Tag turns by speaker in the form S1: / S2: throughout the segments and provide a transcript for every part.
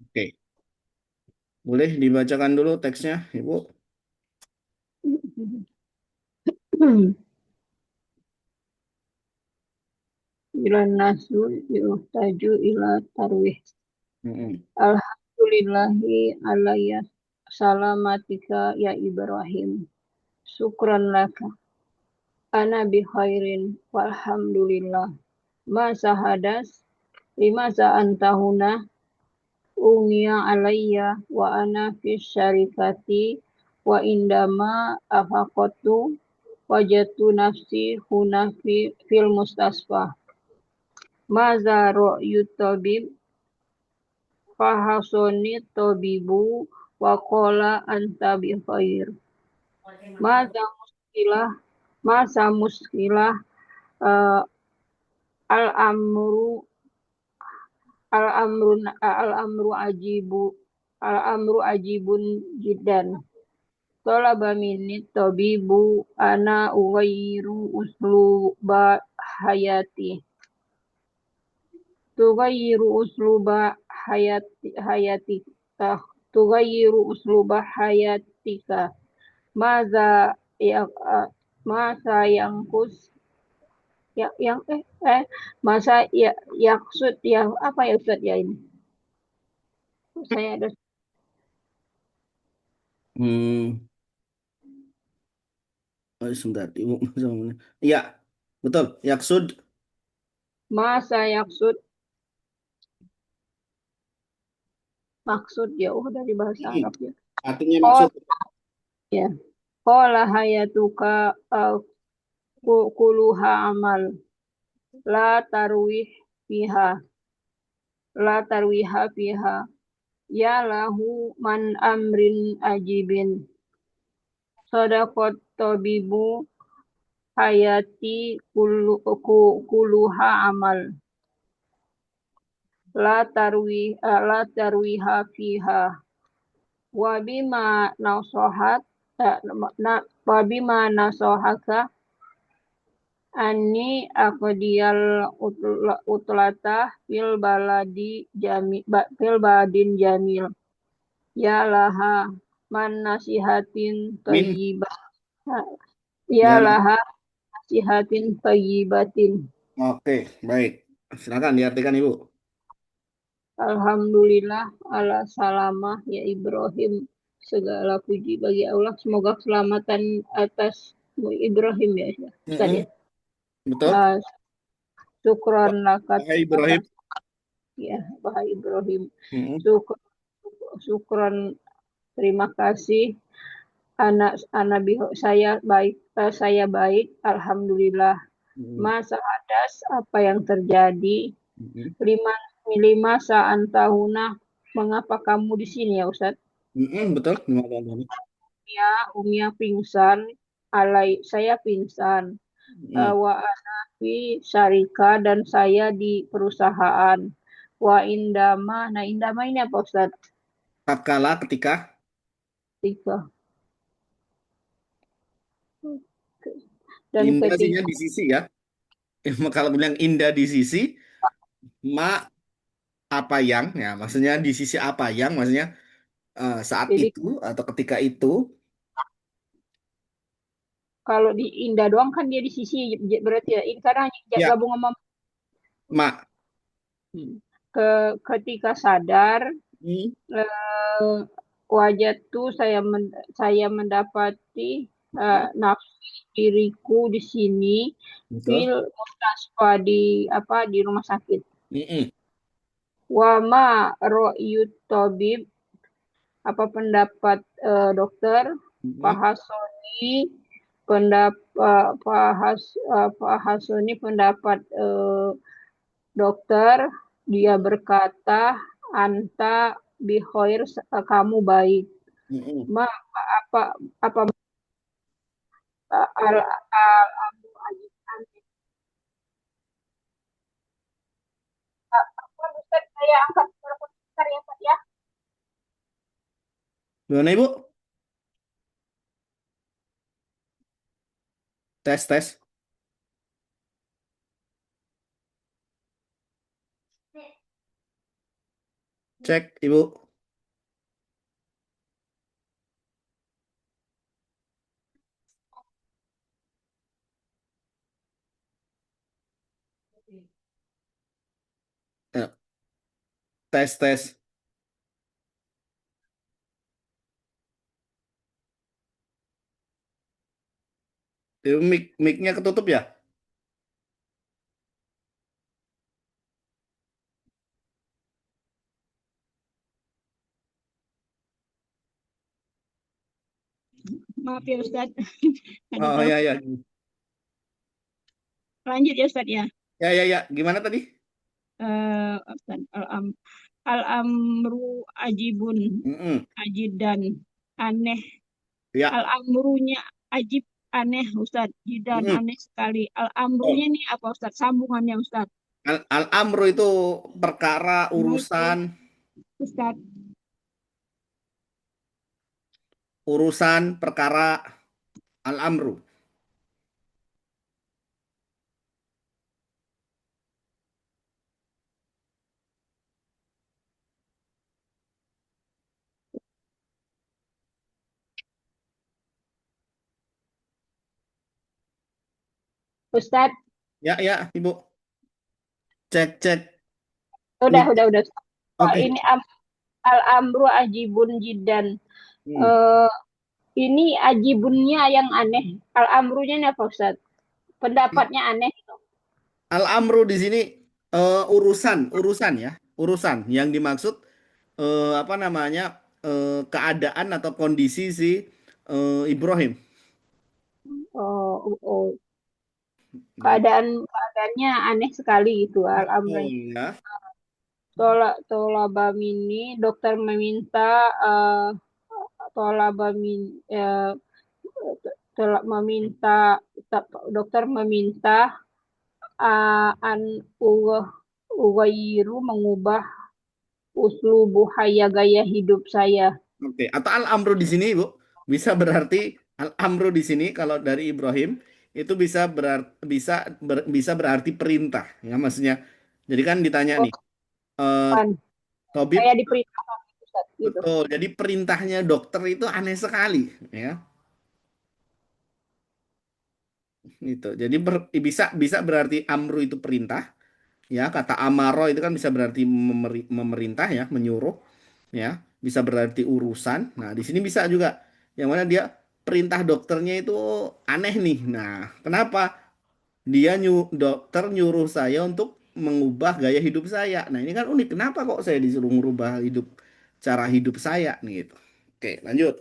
S1: Oke, boleh dibacakan dulu teksnya, Ibu.
S2: Ila nasu yuhtaju ila tarwih.
S1: Mm-mm.
S2: Alhamdulillahi alayya salamatika ya Ibrahim. Syukran laka. Ana bi khairin walhamdulillah. Ma sahadas lima sa'antahuna umia alayya wa ana fi syarikati wa indama afaqatu wajatu nafsi huna fil mustasfa. Maza ru'yu tabib fahasoni tabibu wa qala anta bi khair. Maza muskilah, masa muskilah uh, al-amru al-amru ajibu al-amru ajibun jiddan. Talaba minni tabibu ana ughayyiru usluba hayati. Tughayyiru usluba hayatika. Tughayyiru usluba hayatika. Maza ya masa yang kus yang masa ya yaksud ya apa ya Ustaz ya ini? Saya ada
S1: Hmm, oh, sebentar, Ibu. Iya, betul. Yaksud.
S2: masa yaksud maksud ya dari bahasa
S1: Mm-mm.
S2: Arab ya.
S1: Artinya
S2: Oh
S1: maksud.
S2: ya. Qala hayatuka kuluha amal la tarwih fiha la tarwiha fiha ya lahu man amrin ajibin sadaqat tabibu hayati kuluha amal la tarwiha fiha wa bima nasohat na wa bima nasohaka Ani aqdiyal utlata fil baladin jamil. Ya laha man nasihatin
S1: Min.
S2: thayyibah. Ya
S1: Ya.
S2: laha nasihatin thayyibatin.
S1: Oke, baik. Silakan diartikan, Ibu.
S2: Alhamdulillah ala salamah ya Ibrahim. Segala puji bagi Allah. Semoga keselamatan atas Ibrahim ya. Ustaz ya.
S1: Mm-mm. Betul.
S2: Ah, syukron lakat
S1: Wahai Ibrahim.
S2: ya Bahai Ibrahim.
S1: Mm-mm.
S2: Syukur, syukron terima kasih anak saya baik alhamdulillah.
S1: Mm-mm.
S2: Masa hadas apa yang terjadi
S1: Mm-mm.
S2: lima lima saan tahunah mengapa kamu di sini ya Ustaz?
S1: Mm-mm. Betul. Lima tahun lalu.
S2: Umia pingsan saya pingsan
S1: Mm.
S2: wa ana fi syarika dan saya di perusahaan wa indama nah indama ini apa Ustaz?
S1: Tatkala ketika
S2: Tiga. Dan
S1: indah sihnya
S2: ketika
S1: di sisi ya. Kalau bilang indah di sisi, ma apa yang ya maksudnya di sisi apa yang maksudnya saat
S2: jadi
S1: itu atau ketika itu.
S2: kalau di Indah doang kan dia di sisi berarti ya ini karena hanya
S1: Ya,
S2: gabung sama
S1: ma.
S2: ketika sadar
S1: Hmm.
S2: eh, wajah tuh saya mendapati nafsi diriku di sini
S1: Betul.
S2: fil mustasfa di apa di rumah sakit.
S1: Mm-mm.
S2: Wama ro'yut tabib apa pendapat dokter
S1: Mm-mm.
S2: Fahasoni Fahasoni pendapat dokter dia berkata anta bihoir kamu baik
S1: Mm-mm.
S2: ma apa apa al al Ustaz, saya angkat telepon sebentar ya Pak ya.
S1: Gimana Ibu? Tes tes. Cek, Ibu. Ya, tes, tes. Itu mic-nya ketutup ya?
S2: Maaf ya Ustadz, ada
S1: Oh, ya,
S2: telepon.
S1: ya.
S2: Lanjut ya Ustadz ya.
S1: Ya, ya, ya. Gimana tadi?
S2: Ustadz, al-amru ajibun,
S1: Mm-mm.
S2: ajidan, aneh.
S1: Ya.
S2: Al-amrunya ajib, aneh Ustadz. Jidan,
S1: Mm-mm.
S2: aneh sekali.
S1: Oh.
S2: Al-amrunya nih apa Ustadz? Sambungannya Ustadz.
S1: Al-amru itu perkara,
S2: Assalamualaikum
S1: urusan,
S2: Ustadz.
S1: perkara, al-amru.
S2: Ustadz,
S1: Ya, ya, Ibu. Cek, cek.
S2: udah,
S1: Mic.
S2: udah, udah.
S1: Oke.
S2: Ini al-amru ajibun jidan.
S1: Hmm.
S2: Eh, ini ajibunnya yang aneh. Al-amrunya nih apa Ustadz? Pendapatnya aneh.
S1: Al-amru di sini urusan ya, urusan yang dimaksud apa namanya keadaan atau kondisi si Ibrahim.
S2: Oh, oh, oh.
S1: Jadi
S2: Keadaannya aneh sekali itu
S1: oh
S2: al-amranya.
S1: ya,
S2: Tolabamini, dokter meminta tolabamin tolak meminta dokter meminta an uga ugairu mengubah uslubu haya gaya hidup saya.
S1: oke. Atau al-amru di sini Bu bisa berarti al-amru di sini kalau dari Ibrahim itu bisa bisa berarti perintah ya maksudnya. Jadi kan ditanya
S2: Oh,
S1: nih, eh
S2: kan.
S1: Tobib
S2: Saya diperintahkan Ustaz, gitu.
S1: betul. Jadi perintahnya dokter itu aneh sekali ya. Itu. Jadi bisa bisa berarti amru itu perintah, ya. Kata amaro itu kan bisa berarti memerintah ya, menyuruh, ya. Bisa berarti urusan. Nah, di sini bisa juga yang mana dia perintah dokternya itu aneh nih. Nah, kenapa? Dia dokter nyuruh saya untuk mengubah gaya hidup saya. Nah, ini kan unik. Kenapa kok saya disuruh merubah cara hidup saya nih gitu. Oke, lanjut.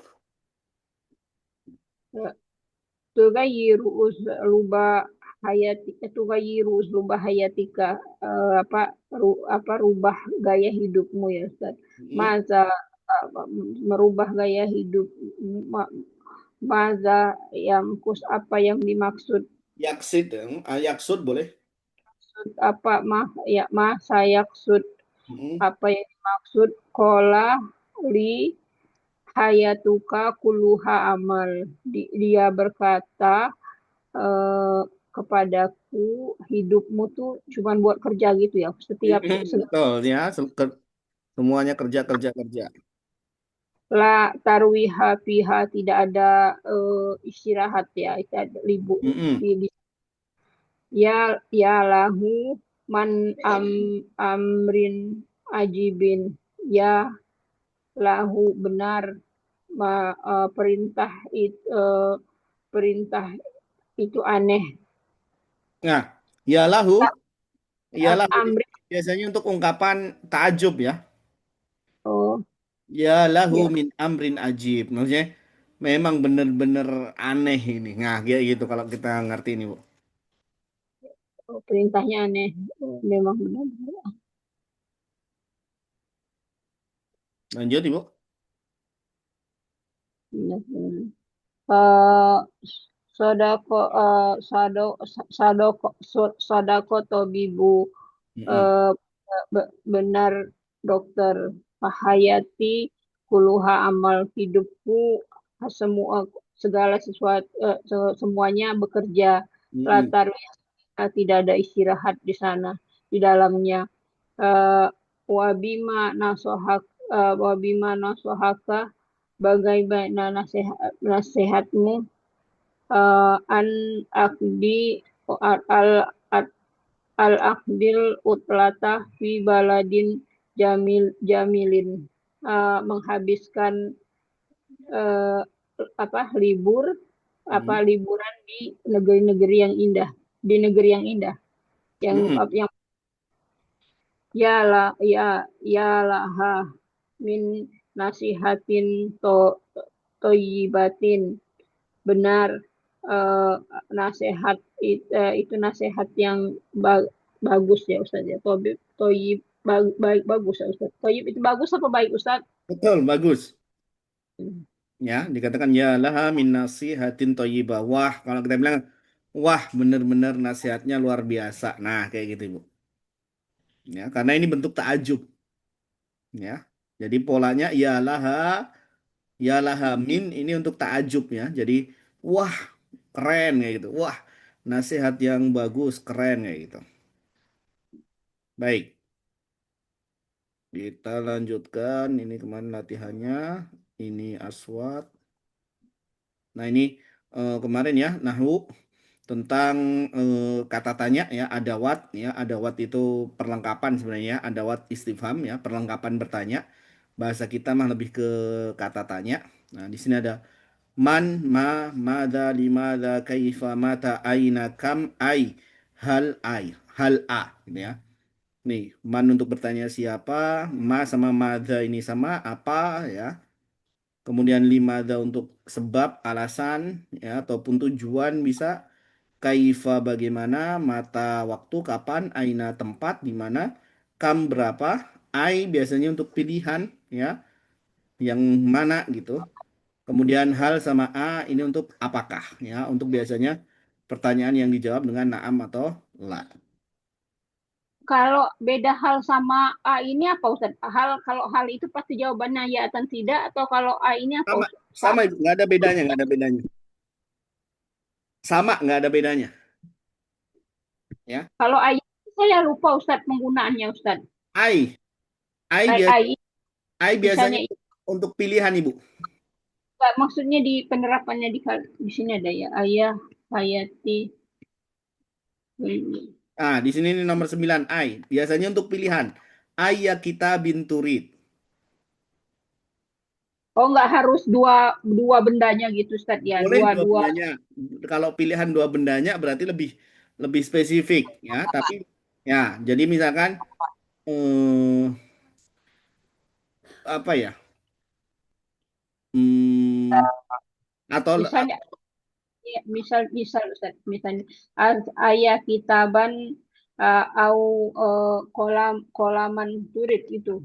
S2: Tugayiru usluba hayati tugayiru usluba hayatika apa rubah gaya hidupmu ya Ustaz.
S1: Mm,
S2: Masa merubah gaya hidup ma, maza yang apa yang dimaksud
S1: Yaksid, yaksud boleh.
S2: apa saya yaksud
S1: Mm,
S2: apa yang dimaksud kola li hayatuka kuluha amal. Dia berkata eh, kepadaku hidupmu tuh cuman buat kerja gitu ya. Setiap
S1: betul ya. Semuanya kerja kerja kerja.
S2: la tarwiha fiha tidak ada istirahat ya, tidak ada libur.
S1: Mm-mm.
S2: Ya lahu man amrin ajibin ya lahu benar perintah perintah itu aneh.
S1: Nah, ya lahu, ya lahu
S2: Amrin
S1: biasanya untuk ungkapan takjub ya.
S2: oh
S1: Ya lahu
S2: ya
S1: min amrin ajib. Maksudnya memang benar-benar aneh ini. Nah, kayak gitu kalau kita ngerti ini, Bu.
S2: perintahnya aneh. Memang benar.
S1: Lanjut, Ibu.
S2: Benar, benar. Eh, sodako sadoko sadako tobibu
S1: Mm-mm.
S2: eh, benar dokter Hayati kuluha amal hidupku semua segala sesuatu semuanya bekerja
S1: Mm-mm.
S2: latar tidak ada istirahat di sana di dalamnya. Eh, wabima nasohak wabima nasohaka bagaimana nasihatmu an akdi al al akdil utlata fi baladin jamilin. Menghabiskan eh, libur
S1: Hmm.
S2: liburan di negeri-negeri yang indah, di negeri yang indah,
S1: Mm-mm.
S2: yang ya lah ya ya lah ha min nasihatin toyibatin, benar, eh, itu nasihat yang bagus ya Ustaz ya. Toyib bagus ya Ustaz. Toyib itu bagus apa baik Ustaz?
S1: Betul, bagus. Ya, dikatakan ya laha min nasihatin thayyibah. Wah, kalau kita bilang wah, benar-benar nasihatnya luar biasa. Nah, kayak gitu, Ibu. Ya, karena ini bentuk takajub, ya. Jadi polanya ya laha min ini untuk takajub ya. Jadi wah, keren kayak gitu. Wah, nasihat yang bagus, keren kayak gitu. Baik, kita lanjutkan. Ini kemarin latihannya. Ini aswat. Nah, ini kemarin ya, Nahwu tentang kata tanya ya, adawat ya. Adawat itu perlengkapan sebenarnya, adawat istifham ya, perlengkapan bertanya. Bahasa kita mah lebih ke kata tanya. Nah, di sini ada man, ma, mada, limada, kaifa, mata, aina, kam, ai, hal a gitu ya. Nih, man untuk bertanya siapa, ma sama mada ini sama apa ya. Kemudian limada untuk sebab, alasan ya ataupun tujuan bisa. Kaifa bagaimana, mata waktu kapan, aina tempat di mana, kam berapa, ai biasanya untuk pilihan ya, yang mana gitu. Kemudian hal sama a ini untuk apakah ya, untuk biasanya pertanyaan yang dijawab dengan naam atau la.
S2: Kalau beda hal sama A ini apa Ustaz? Kalau hal itu pasti jawabannya ya atau tidak, atau kalau A ini apa
S1: Sama,
S2: Ustaz?
S1: sama itu nggak ada bedanya, nggak ada bedanya. Sama nggak ada bedanya ya.
S2: Kalau A ini saya lupa Ustaz penggunaannya Ustaz.
S1: Ai, ai
S2: A,
S1: biasa,
S2: A ini
S1: ai biasanya
S2: misalnya
S1: untuk pilihan ibu.
S2: maksudnya di penerapannya di sini ada ya ayah, hayati, ini.
S1: Ah, di sini ini nomor 9 ai. Biasanya untuk pilihan. Ayah kita binturid.
S2: Oh, nggak harus dua dua bendanya gitu Ustaz ya.
S1: Boleh
S2: Dua
S1: dua
S2: dua.
S1: bendanya. Kalau pilihan dua bendanya berarti lebih lebih spesifik ya. Tapi ya, jadi misalkan apa ya? Hmm, atau
S2: Misalnya ya, misal Ustaz, misalnya ayah kitaban au kolaman turit itu.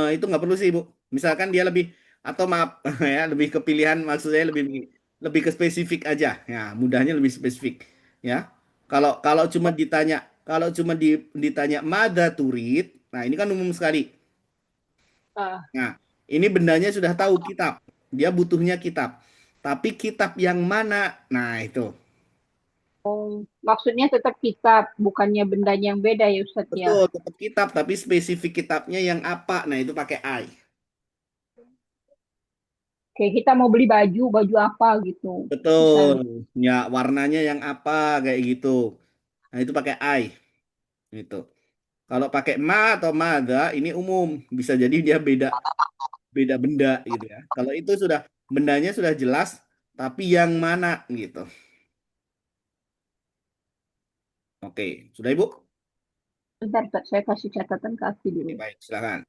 S1: itu nggak perlu sih Bu. Misalkan dia lebih atau maaf ya lebih ke pilihan maksud saya lebih lebih ke spesifik aja. Ya, mudahnya lebih spesifik ya. Kalau kalau cuma ditanya kalau cuma ditanya mada turid, nah ini kan umum sekali.
S2: Ah,
S1: Nah, ini bendanya sudah tahu kitab. Dia butuhnya kitab. Tapi kitab yang mana? Nah, itu.
S2: maksudnya tetap kitab, bukannya bendanya yang beda ya Ustaz ya.
S1: Betul, tetap kitab, tapi spesifik kitabnya yang apa? Nah, itu pakai I.
S2: Kayak kita mau beli baju, baju apa gitu.
S1: Betul.
S2: Misalnya.
S1: Ya, warnanya yang apa kayak gitu. Nah, itu pakai I. Itu. Kalau pakai ma atau mada, ini umum. Bisa jadi dia beda beda benda gitu ya. Kalau itu sudah bendanya sudah jelas, tapi yang mana gitu. Oke, sudah Ibu?
S2: Bentar, Ustaz, saya kasih catatan kaki
S1: Oke,
S2: dulu.
S1: baik, silakan.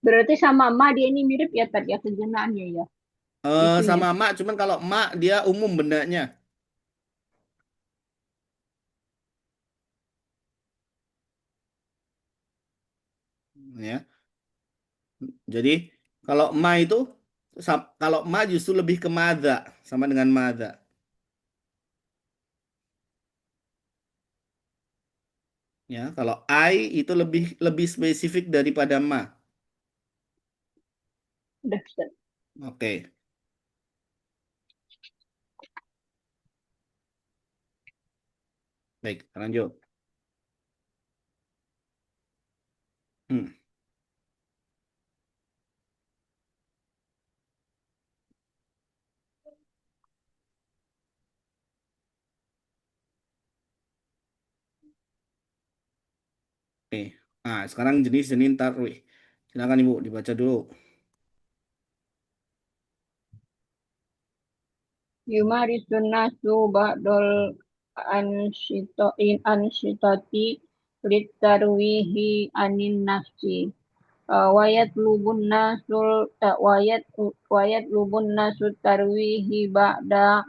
S2: Berarti sama ma dia ini mirip ya tadi ya kegunaannya ya. Itunya.
S1: Sama mak, cuman kalau mak dia umum bendanya, ya. Jadi kalau ma itu, kalau ma justru lebih ke mada, sama dengan mada, ya. Kalau I itu lebih lebih spesifik daripada ma,
S2: Udah, Ustaz.
S1: Oke, baik, lanjut. Hmm, oke. Nah, sekarang jenis Senin Tarwih. Silakan Ibu dibaca dulu.
S2: Yumarisun nasu ba'dol ansyitati litarwihi anin nafsi. Wayat lubun nasul wayat lubun nasu tarwihi ba'da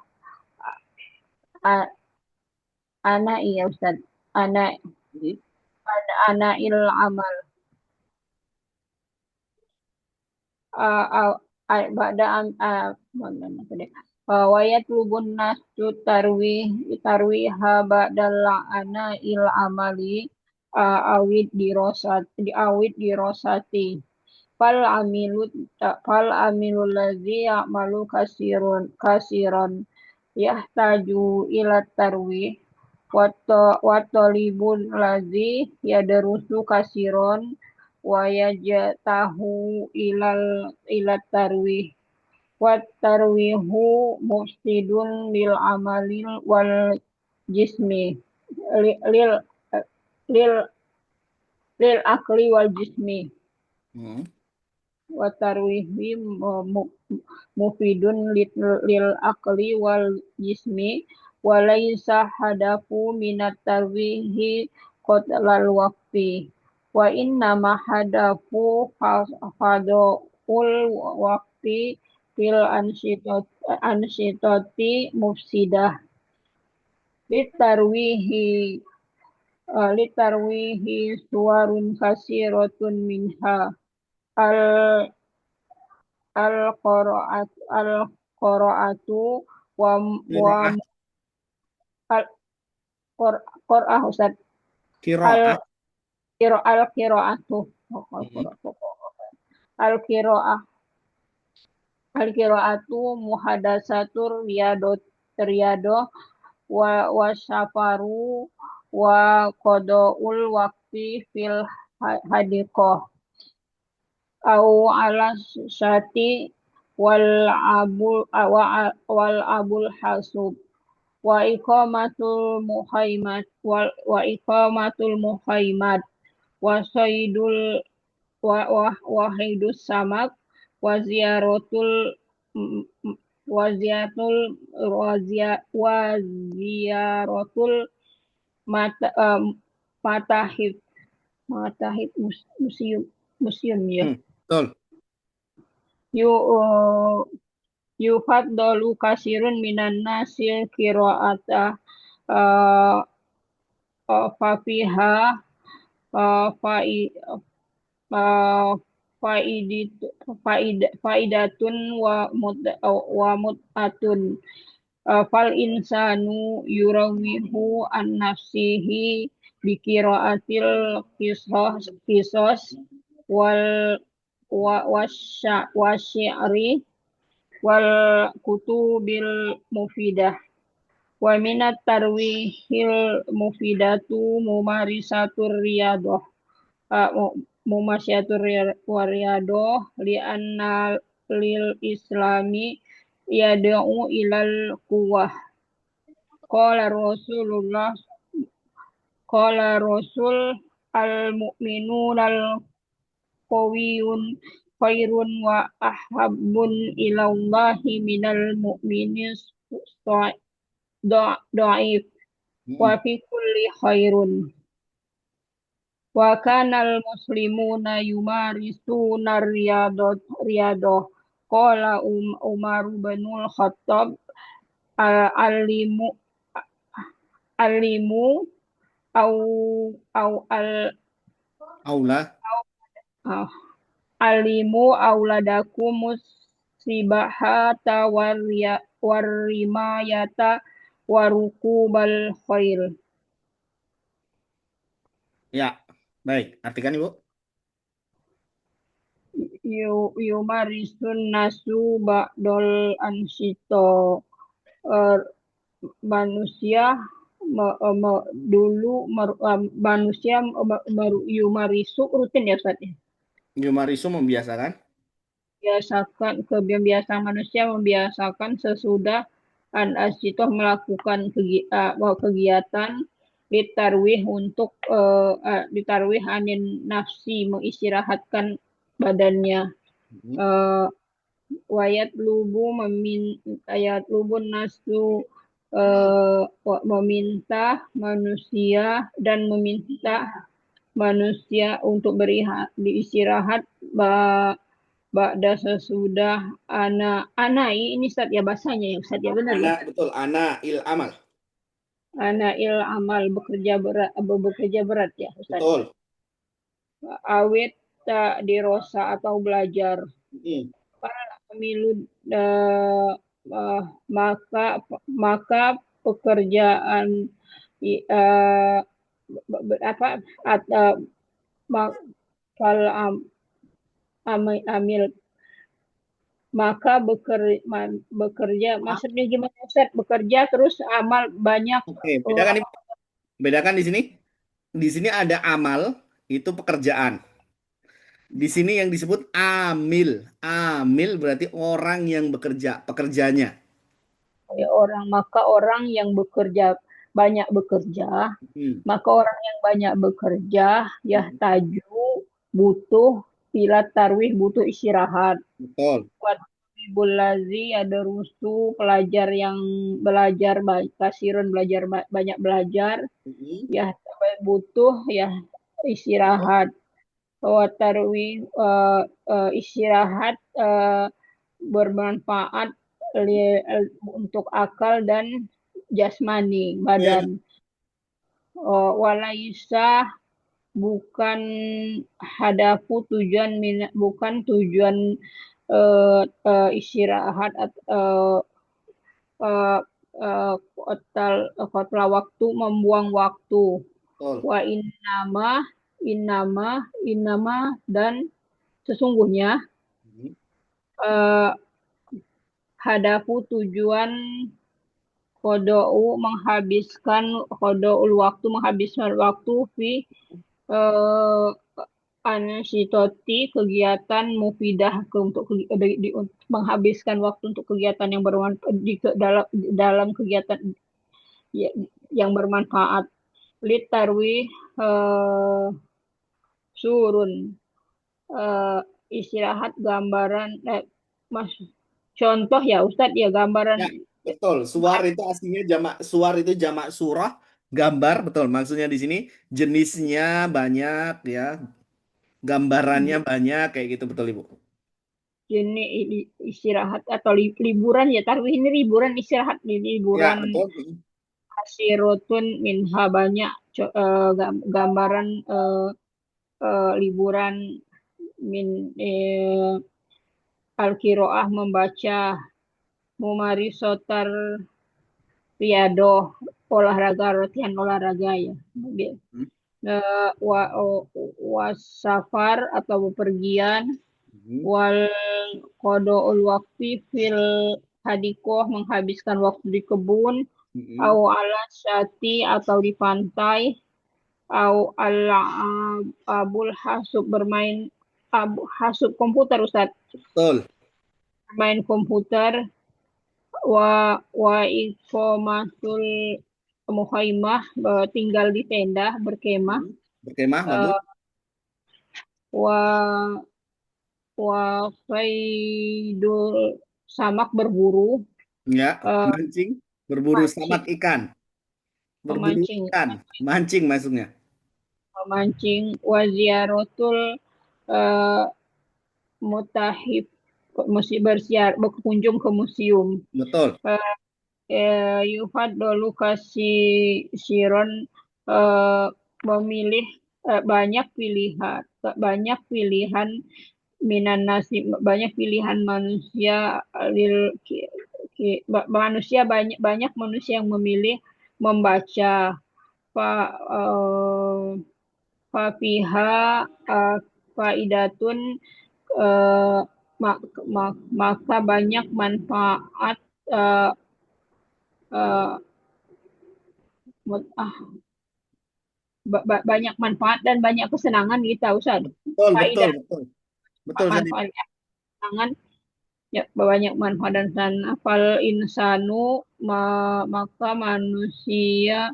S2: a- ana iya Ustaz. Ana ana il amal. Ba'da mana tadi? Wayat lubun nasu tarwiha ba'dal ana il amali awid dirosati. Fal amilu ladzi ya'malu kasiron yahtaju ila tarwih wa talibul ladzi yadrusu kasiron wa yajtahu ila tarwih wa tarwihu mufsidun lil amalil wal jismi lil lil, lil, lil akli wal jismi
S1: Hmm,
S2: wa tarwihi mufidun lil akli wal jismi wa laisa hadafu minat tarwihi qatlal waqti wa inna ma hadafu fadul waqti fil ansitoti mufsidah litarwihi litarwihi suwarun kasiratun minha al al-qira'atu wa wa
S1: Qiraah,
S2: al qira'ah Ustaz. Al
S1: qiraah.
S2: al-qira'atu.
S1: Hmm,
S2: Al-qira'ah al-qira'atu muhadasatur riyado wa safaru wa qadaul waqti fil hadiqah au ala syati wal abul hasub wa iqamatul muhaimat wa saydul wahidus samak wa ziyaratul mm, wa ziyaratul wa ziyaratul mata, matahif museum museum ya
S1: betul.
S2: yu yufaddalu kasirun minan nasil qira'ata uh, fafiha fai faidit faidatun wa mut'atun fal insanu yurawihu an nafsihi bikiraatil kisos wal wasyi'ri wal kutubil mufidah wa minat tarwihil mufidatu mumarisatur riyadah mumasyatur riyadah li anna lil islami yad'u ilal quwwah qala rasulullah qala rasul al mu'minun al qawiyun khairun wa ahabbun ilallahi minal mu'minis dhaif wa
S1: Hmm,
S2: fi kulli khairun wa kanal muslimuna yumarisuna riyadah qala Umar bin Khattab alimu alimu au au al
S1: aula.
S2: ah, alimu auladakum musibahata warimayata warukubal khair.
S1: Ya, baik. Artikan Ibu.
S2: yumarisun nasu ba'dol ansito. Eh, Manusia dulu manusia yumarisu rutin ya Ustaz ya.
S1: Yumarisu membiasakan.
S2: Kebiasaan manusia membiasakan sesudah an asitoh melakukan kegiatan ditarwih untuk ditarwih anin nafsi mengistirahatkan badannya.
S1: Hmm.
S2: uh, Wayat lubu ayat lubun nasu meminta manusia dan meminta manusia untuk beristirahat ba'da sesudah ini Ustaz ya bahasanya ya Ustaz ya benar ya.
S1: Ana betul, ana il amal.
S2: Ana il amal bekerja berat ya Ustaz.
S1: Betul.
S2: Awit tak dirosa atau belajar.
S1: Hmm.
S2: Pemilu eh, eh, maka maka pekerjaan eh, apa mak- kalau amil maka bekerja maksudnya gimana Ustaz bekerja terus amal banyak.
S1: Oke,
S2: uh,
S1: bedakan bedakan di sini. Di sini ada amal, itu pekerjaan. Di sini yang disebut amil. Amil berarti orang yang bekerja, pekerjanya.
S2: maka orang yang banyak bekerja
S1: Hmm.
S2: maka orang yang banyak bekerja ya
S1: Hmm.
S2: taju butuh pilat tarwih butuh istirahat.
S1: Betul.
S2: Watibul lazi ada rusu pelajar yang belajar kasirun banyak belajar
S1: Hmm.
S2: ya butuh ya istirahat. Watarwi istirahat bermanfaat untuk akal dan jasmani
S1: Ya,
S2: badan. Walaisa bukan bukan tujuan istirahat uh, kotla waktu membuang waktu.
S1: betul.
S2: Wa innama dan sesungguhnya
S1: Hmm.
S2: uh, hadafu tujuan menghabiskan waktu fi uh, anasitoti kegiatan mufidah untuk menghabiskan waktu untuk kegiatan yang bermanfaat dalam kegiatan ya- yang bermanfaat. Litarwi uh, surun uh, istirahat gambaran mas contoh ya Ustadz ya gambaran
S1: Ya, betul. Suar itu aslinya jamak, suar itu jamak surah, gambar, betul. Maksudnya di sini jenisnya banyak ya, gambarannya banyak kayak gitu, betul Ibu.
S2: jenis istirahat atau liburan ya tarwih ini liburan istirahat
S1: Ya,
S2: liburan
S1: betul.
S2: kasirotun minha banyak gambaran liburan min al-kiroah membaca mumari sotar riadoh olahraga latihan olahraga ya.
S1: Hmm.
S2: Wasafar atau bepergian
S1: Hmm.
S2: wal kodoul waktu fil hadikoh menghabiskan waktu di kebun au
S1: Hmm.
S2: ala syati atau di pantai au ala abul hasub hasub komputer Ustaz
S1: Betul.
S2: main komputer wa ikomatul muhaimah tinggal di tenda berkemah
S1: Hmm. Berkemah, bagus.
S2: eh, wa wa faidul samak berburu
S1: Ya,
S2: eh,
S1: mancing, berburu samak
S2: mancing
S1: ikan, berburu
S2: memancing
S1: ikan, mancing maksudnya.
S2: memancing waziaratul eh, mutahif mesti berkunjung ke museum.
S1: Betul.
S2: eh, Yufad dulu kasih Siron eh, memilih banyak pilihan minan nasi banyak pilihan manusia lil manusia banyak manusia yang memilih membaca fa fafiha faidatun eh, maka banyak manfaat eh, eh, banyak manfaat dan banyak kesenangan kita Ustaz.
S1: Betul, betul,
S2: Faidah
S1: betul. Betul tadi.
S2: manfaatnya kesenangan ya banyak manfaat dan kesenangan. Fal insanu maka manusia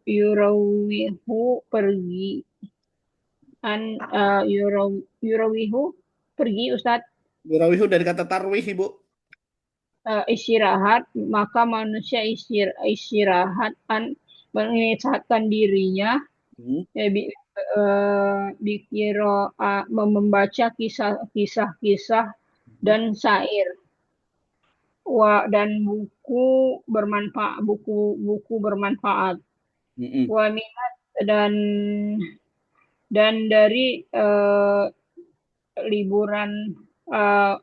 S2: yurawihu pergi yurawihu pergi Ustadz
S1: Yurawihu dari kata tarwih, Ibu.
S2: istirahat maka manusia istirahat mengisahkan dirinya
S1: Hmm,
S2: ya, membaca kisah-kisah
S1: hmm,
S2: dan syair dan buku bermanfaat
S1: hmm,
S2: wa minat dan dari liburan uh,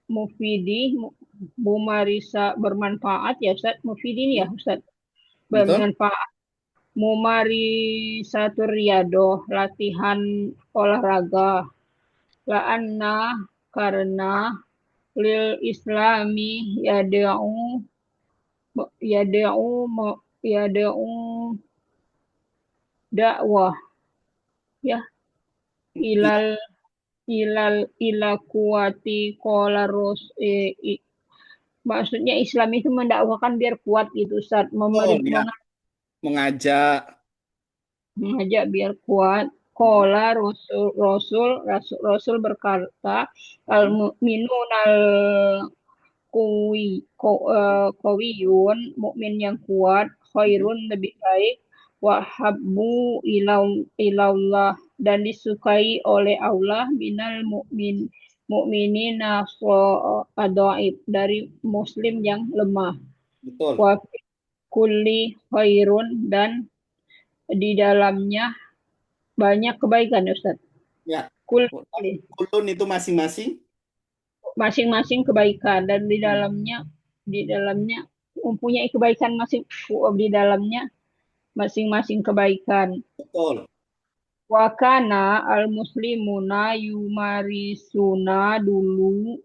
S2: mufidi mumarisa bermanfaat ya Ustaz mufidin ya
S1: hmm.
S2: Ustaz
S1: Betul?
S2: bermanfaat mumarisatur riyadhah latihan olahraga la anna karena lil islami yada'u yada'u dakwah ya
S1: Iya,
S2: ilal ila kuwati kola maksudnya Islam itu mendakwakan biar kuat gitu Ustaz
S1: betul, ya. Mengajak.
S2: mengajak biar kuat kola Rasul berkata al
S1: Hmm,
S2: mukminun al kawiyun mukmin yang kuat
S1: hmm.
S2: khairun lebih baik wahabbu ilallah dan disukai oleh Allah minal mukminina adaib dari muslim yang lemah
S1: Betul.
S2: wa fi kulli khairun dan di dalamnya banyak kebaikan ya Ustaz.
S1: Ya.
S2: Kulli
S1: Kulun itu masing-masing.
S2: masing-masing kebaikan dan
S1: Hmm,
S2: di dalamnya mempunyai kebaikan masing di dalamnya masing-masing kebaikan.
S1: betul.
S2: Wakana al muslimuna yumarisuna dulu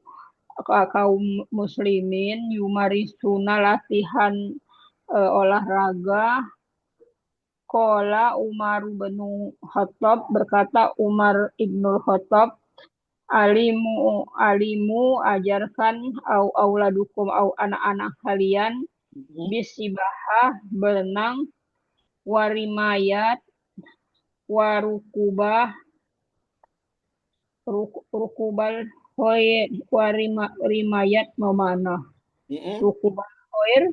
S2: kaum muslimin yumarisuna latihan olahraga. Kola Umar bin Khattab berkata Umar ibnul Khattab alimu ajarkan auladukum au anak-anak kalian
S1: Hmm,
S2: bisibahah berenang warimayat warukubah rukubal rimayat memanah
S1: hmm.
S2: rukubal khoir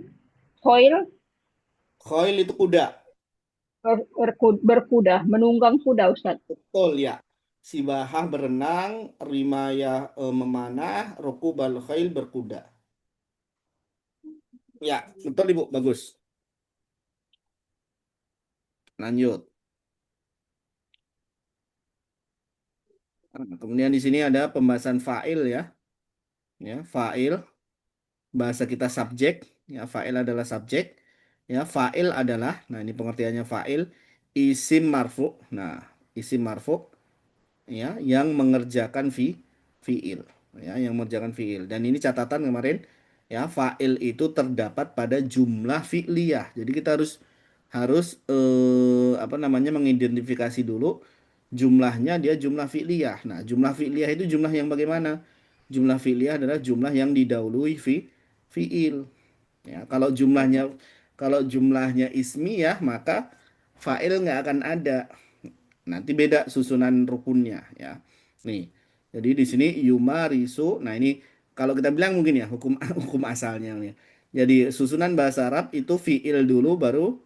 S2: khoir
S1: Khoil itu kuda.
S2: berkuda menunggang kuda Ustaz.
S1: Betul, ya. Sibahah berenang, Rimayah memanah, Rukubal Khail berkuda. Ya, betul Ibu. Bagus. Lanjut. Nah, kemudian di sini ada pembahasan fa'il ya. Ya, fa'il bahasa kita subjek, ya fa'il adalah subjek. Ya, fa'il adalah, nah ini pengertiannya fa'il, isim marfu. Nah, isim marfu ya yang mengerjakan fiil ya yang mengerjakan fiil dan ini catatan kemarin ya fa'il itu terdapat pada jumlah fi'liyah jadi kita harus harus apa namanya mengidentifikasi dulu jumlahnya dia jumlah fi'liyah nah jumlah fi'liyah itu jumlah yang bagaimana jumlah fi'liyah adalah jumlah yang didahului fi'il ya kalau jumlahnya ismiyah maka fa'il nggak akan ada. Nanti beda susunan rukunnya ya. Nih. Jadi di sini yumarisu. Nah, ini kalau kita bilang mungkin ya hukum hukum asalnya nih. Jadi susunan bahasa Arab itu fiil dulu baru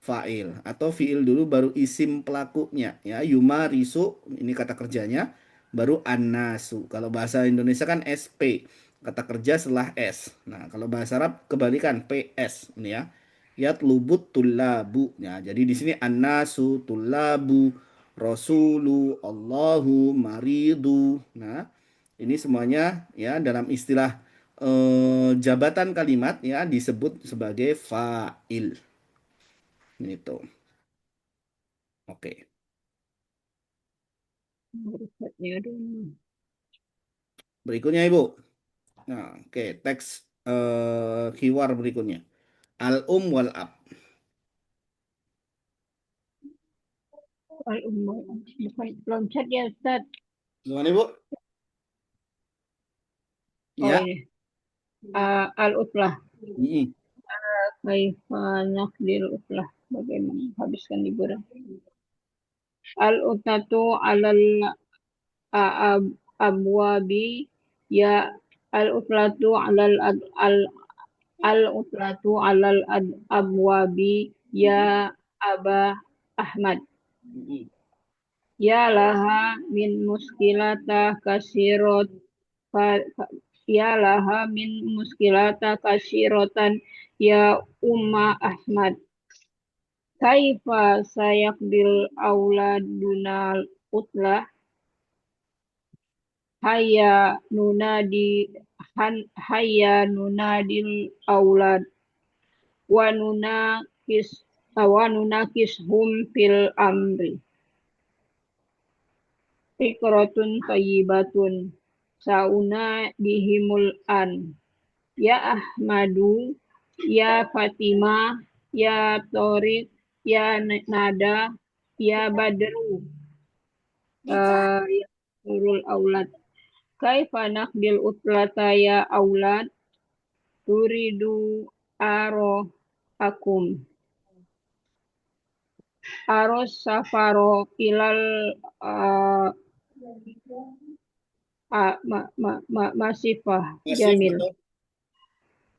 S1: fa'il atau fiil dulu baru isim pelakunya ya. Yumarisu ini kata kerjanya baru annasu. Kalau bahasa Indonesia kan SP. Kata kerja setelah S. Nah, kalau bahasa Arab kebalikan PS ini ya. Yatlubut tullabu. Ya, jadi di sini annasu tullabu Rasulu, Allahu, Maridu. Nah, ini semuanya ya dalam istilah jabatan kalimat ya disebut sebagai fa'il. Itu. Oke.
S2: Berikutnya dulu.
S1: Berikutnya Ibu. Nah, oke, teks hiwar berikutnya. Wal ab.
S2: Al-Ummah. Bukan loncat ya, Ustaz.
S1: Gimana Ibu?
S2: Oh
S1: Ya.
S2: ini. Al-Utlah.
S1: Mm-mm.
S2: Kaifa nakdil utlah. Bagaimana menghabiskan liburan. Al-Utatu alal abwabi. Ya al-utlatu alal al-utlatu alal abwabi. Ya Aba Ahmad.
S1: Mm-mm.
S2: Ya laha min muskilata kasirot ya laha min muskilata kasirotan ya Umma Ahmad. Kaifa sayakbil auladunal utlah hayya nunadi hayya nunadil aulad wa nunakis hum fil amri. Fikratun thayyibatun sauna bihimul an. Ya Ahmadu, ya Fatimah, ya Torik, ya Nada, ya Badru, ya Nurul Aulad. Kaifa nakbil utlata ya aulad, turidu aro akum. Aros safaro ilal uh, masifah
S1: Masif
S2: jamil.
S1: betul.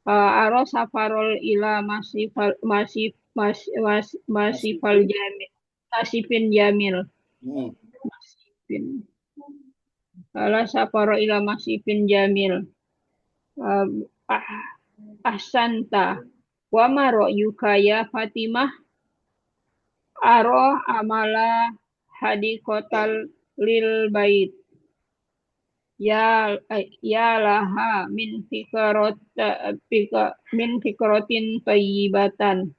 S2: Aros safarol ila
S1: Masif.
S2: masifal jamil. Masifin jamil.
S1: Mm.
S2: Masifin. Ala safaro ila masifin jamil. Uh, ah, ahsanta. Wa maro yukaya Fatimah. Aro amala hadikotal lil bait. Ya laha min fikrotin tayyibatan.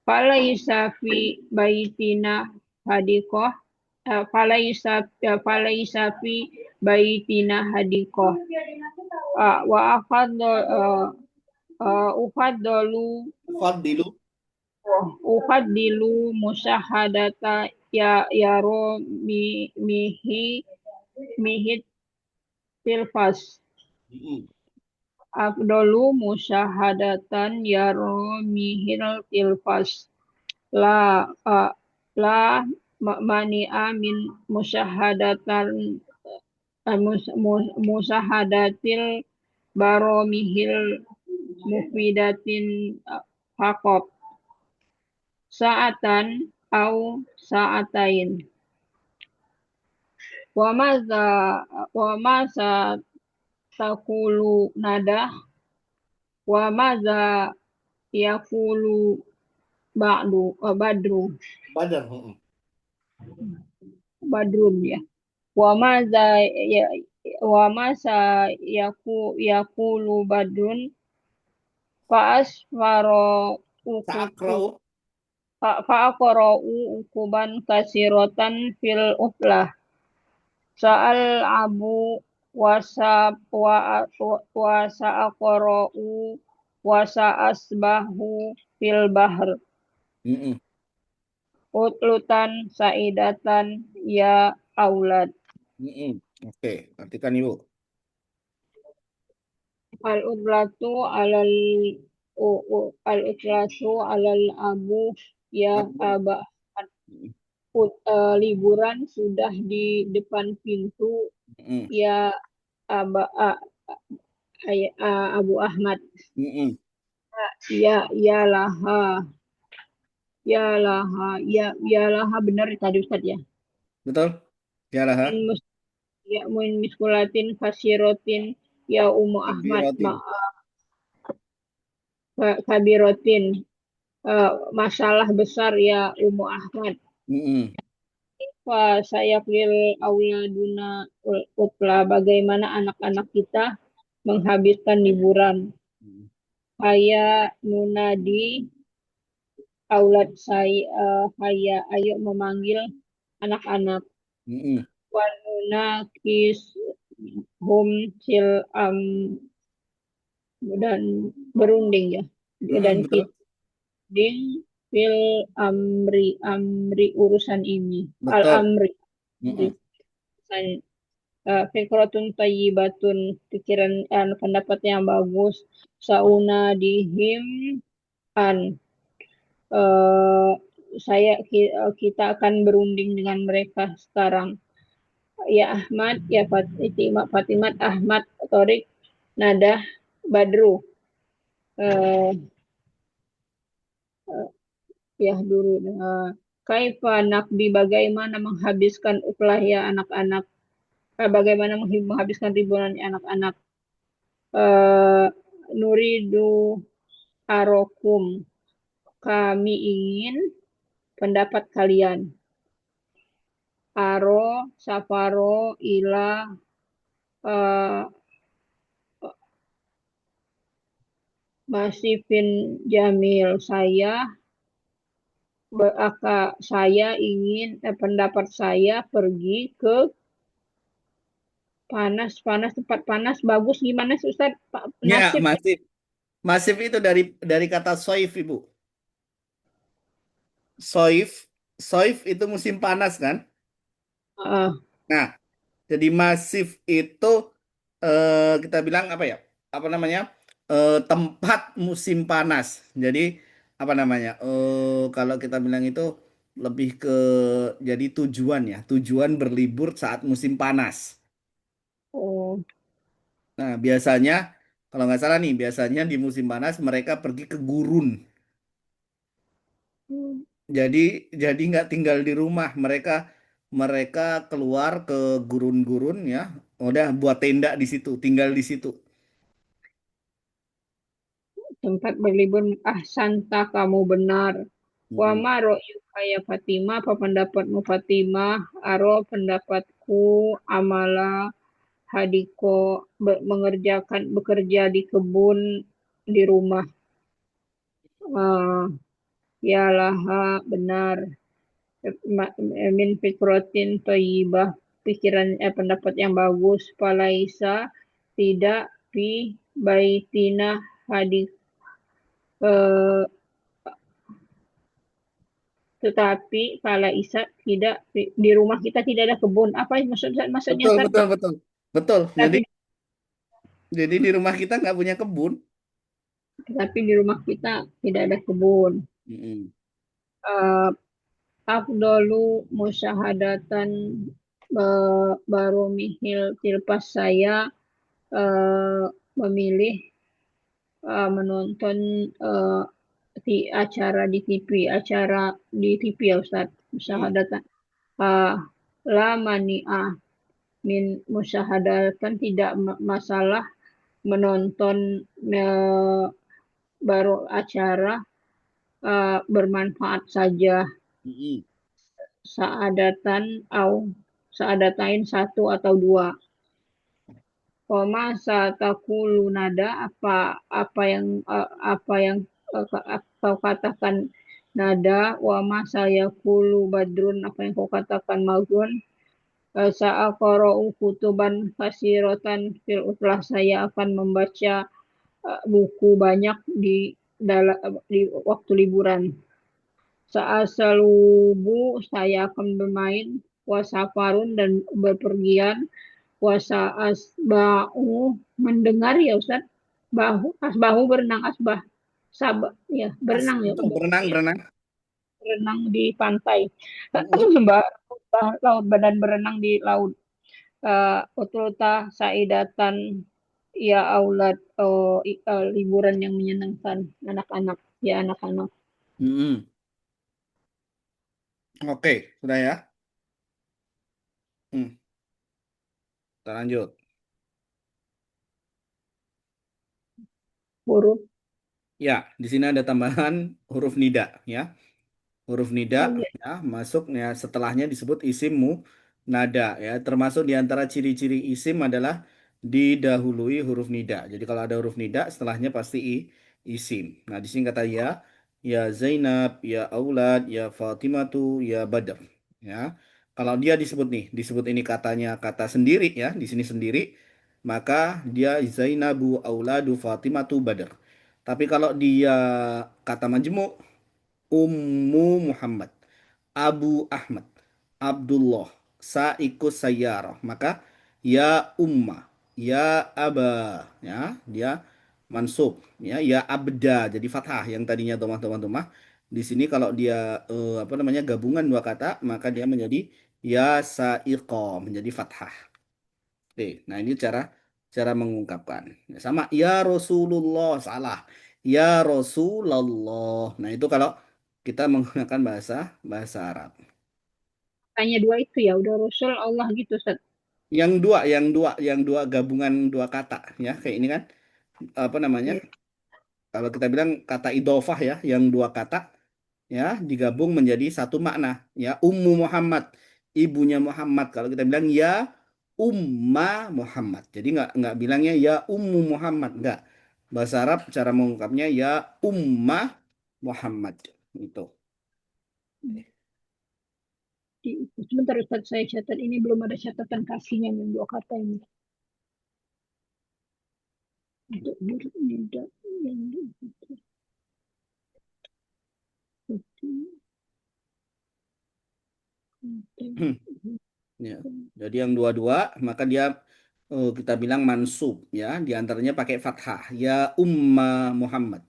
S2: Falaisa fi baitina hadikoh. Falaisa fi baitina hadikoh. Wa ufaddalu
S1: Fadilu.
S2: ufaddilu musyahadata yaro mihit tilfas.
S1: Mm-mm.
S2: Afdolu musyahadatan yaro mihil tilfas. La la mani'a min musyahadatan musyahadatil baromihil mufidatin fakot saatan au saatain wa maza wa maza takulu nada wa maza yakulu badru
S1: Badar. Mm-mm.
S2: badrun ya wa maza ya wa masa yakulu badrun fa asfaro ukuku
S1: Sa'akra'u.
S2: fa aqra'u ukuban kasirotan fil uflah sa'al abu wasa aqra'u wasa asbahu fil bahr
S1: Mm-mm.
S2: utlutan saidatan ya aulad.
S1: Mm-mm. Oke, artikan Ibu.
S2: Al-udlatu al-ikhlasu alal abu ya
S1: Abdul.
S2: aba
S1: Mm-mm.
S2: liburan sudah di depan pintu
S1: Mm-mm.
S2: ya aba Abu Ahmad.
S1: Mm-mm.
S2: Ya laha ya laha benar tadi Ustaz ya.
S1: Betul? Ya lah. Ha?
S2: Min mus ya min miskulatin kasirotin ya Ummu Ahmad
S1: Kabiratin.
S2: kabirotin masalah besar ya Ummu Ahmad.
S1: Mm-mm.
S2: Saya lil auladuna utla bagaimana anak-anak kita menghabiskan liburan. Saya nunadi aulad saya haya ayo memanggil anak-anak.
S1: Mm-mm.
S2: wanuna kis hum sil dan berunding ya, dan kita
S1: Betul.
S2: ding fil amri urusan ini al
S1: Betul.
S2: amri amri
S1: Mm-mm.
S2: fikratun tayyibatun pikiran pendapat yang bagus sauna dihim an eh, kita akan berunding dengan mereka sekarang ya Ahmad ya Fatimah Fatimat Ahmad Torik Nadah Badru eh, ya dulu Kaifa Nakbi bagaimana menghabiskan uplah ya anak-anak bagaimana menghabiskan ribuan anak-anak eh, Nuridu Arokum kami ingin pendapat kalian Aro Safaro Ila eh, Masifin Jamil saya ingin pendapat saya pergi ke panas tempat panas bagus gimana sih Ustaz Pak
S1: Ya,
S2: Nasib
S1: masif. Masif itu dari kata soif, Ibu. Soif, soif itu musim panas kan?
S2: uh,
S1: Nah, jadi masif itu kita bilang apa ya? Apa namanya? Tempat musim panas. Jadi apa namanya? Kalau kita bilang itu lebih ke jadi tujuan ya, tujuan berlibur saat musim panas.
S2: oh,
S1: Nah, biasanya kalau nggak salah nih, biasanya di musim panas mereka pergi ke gurun.
S2: hmm,
S1: Jadi jadi nggak tinggal di rumah, mereka mereka keluar ke gurun-gurun ya, udah buat tenda di situ, tinggal di situ.
S2: tempat berlibur santa kamu benar wa
S1: Mm-mm.
S2: ma ra'yuka ya Fatimah apa pendapatmu Fatimah aro pendapatku amala hadiko bekerja di kebun di rumah uh, ya laha benar min fikrotin toyibah pikiran pendapat yang bagus palaisa tidak fi baitina hadis eh, tetapi palaisa tidak di rumah kita tidak ada kebun apa maksudnya
S1: Betul,
S2: Ustaz?
S1: betul, betul. Betul.
S2: Tapi
S1: Jadi di rumah kita nggak punya kebun.
S2: tapi di rumah kita tidak ada kebun
S1: Mm-mm.
S2: eh, afdolu musyahadatan baru mihil tilpas saya eh, memilih menonton eh, di acara di TV, acara di TV ya Ustaz,
S1: Mm.
S2: musyahadatan. Uh, la mani'ah min musyahadatan tidak masalah menonton eh, baru acara bermanfaat saja
S1: Mm-mm.
S2: saadatan au saadatain satu atau dua. Koma satakulu nada apa yang kau katakan nada wa ma saya kulu badrun apa yang kau katakan magrun sa'aqra'u kutuban kasiratan fil utlah saya akan membaca buku banyak di waktu liburan sa'asalubu saya akan bermain wasafarun dan berpergian puasa asba'u mendengar ya Ustaz asbahu berenang asbah sabah ya berenang ya
S1: Betul, berenang, berenang.
S2: berenang di pantai
S1: Mm-mm.
S2: laut badan berenang di laut utulta saidatan ya aulad liburan yang menyenangkan anak-anak ya anak-anak
S1: Mm-mm. Oke, sudah ya. Kita lanjut.
S2: huruf
S1: Ya, di sini ada tambahan huruf nida ya. Huruf nida
S2: oh, ya.
S1: ya masuk ya setelahnya disebut isimmu nada ya, termasuk di antara ciri-ciri isim adalah didahului huruf nida. Jadi kalau ada huruf nida setelahnya pasti isim. Nah, di sini kata ya, ya Zainab, ya Aulad, ya Fatimatu, ya Badr ya. Kalau dia disebut nih, disebut ini katanya kata sendiri ya, di sini sendiri, maka dia Zainabu auladu Fatimatu Badr. Tapi kalau dia kata majmu' Ummu Muhammad, Abu Ahmad, Abdullah, Saikus Sayyarah, maka ya Umma, ya Aba, ya, dia mansub, ya Abda, jadi fathah yang tadinya domah, di sini kalau dia apa namanya gabungan dua kata, maka dia menjadi ya Saiqo, menjadi fathah. Oke, nah ini cara cara mengungkapkan. Ya, sama ya Rasulullah salah. Ya Rasulullah. Nah, itu kalau kita menggunakan bahasa bahasa Arab.
S2: Hanya dua itu ya, udah Rasul Allah gitu, Ustaz.
S1: Yang dua gabungan dua kata ya, kayak ini kan apa namanya?
S2: Ya.
S1: Kalau kita bilang kata idofah ya, yang dua kata ya digabung menjadi satu makna ya. Ummu Muhammad, ibunya Muhammad. Kalau kita bilang ya Umma Muhammad. Jadi nggak bilangnya ya Ummu Muhammad, nggak. Bahasa Arab cara mengungkapnya ya Umma Muhammad itu.
S2: Sebentar Ustaz, saya catat ini belum ada catatan kakinya yang dua kata ini. Untuk berbeda yang
S1: Ya. Jadi yang dua-dua maka dia kita bilang mansub ya, di antaranya pakai fathah ya Umma Muhammad,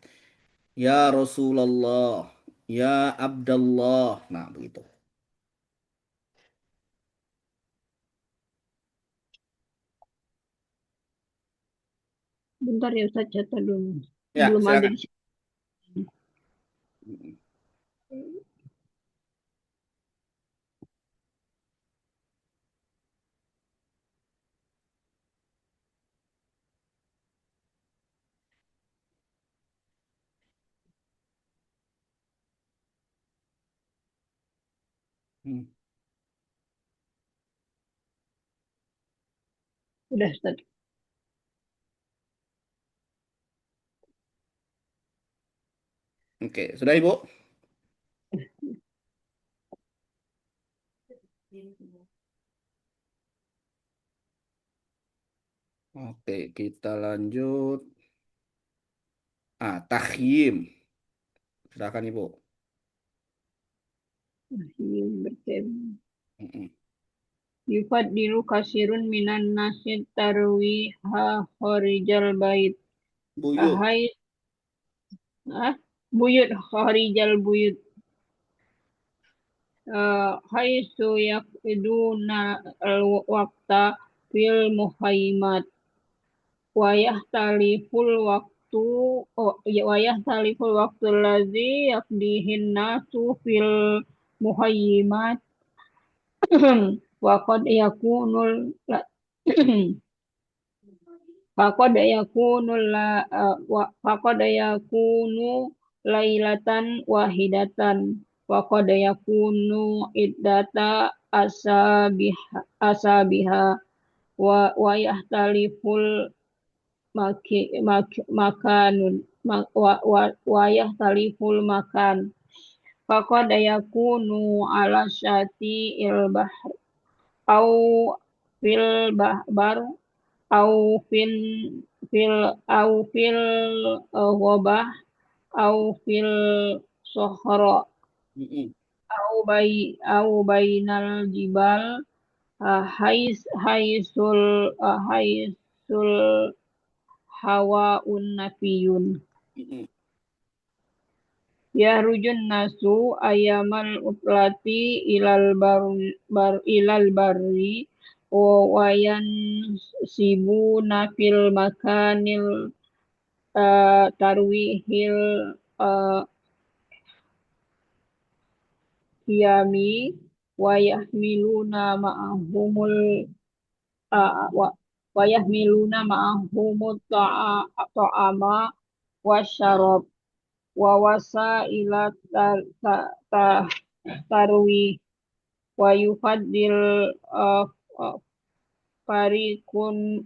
S1: ya Rasulullah, ya Abdullah. Nah, begitu.
S2: Bentar ya Ustaz, catat dulu.
S1: Ya,
S2: Belum ada
S1: silakan.
S2: di sini.
S1: Mm, mm.
S2: Udah Ustaz.
S1: Oke, sudah Ibu? Oke, kita lanjut. Takhim. Silakan Ibu.
S2: Masih bertemu.
S1: Mm-mm.
S2: Yufaddilu kasirun minan nasi tarwiha khorijal bait.
S1: Buyut.
S2: Hai, ah, buyut khorijal buyut. Hai suyakiduna al-waqta fil muhaimat. Wayah taliful waktu, oh, ya, wayah taliful waktu lazi yakdihin nasu fil muhaimat. Waqad yakunul Faqad yakunu la faqad yakunu lailatan wahidatan wa qad yakunu iddata asabiha wa yahtaliful makanun wa yahtaliful makan faqad yakunu ala syati il bahr au fil bahbar au fil fil au fil ghobah au fil sohro
S1: Mm-mm.
S2: au bainal jibal haisul hawa nafiyun ya rujun nasu ayamal utlati ilal barri wayan sibu nafil makanil tarwihil uh, hiyami wa yahmiluna ma'ahumul uh, wa, wa yahmiluna ma'ahumut ta'ama wa syarab wa wasaila tarwi wa yufaddil uh, uh, farikun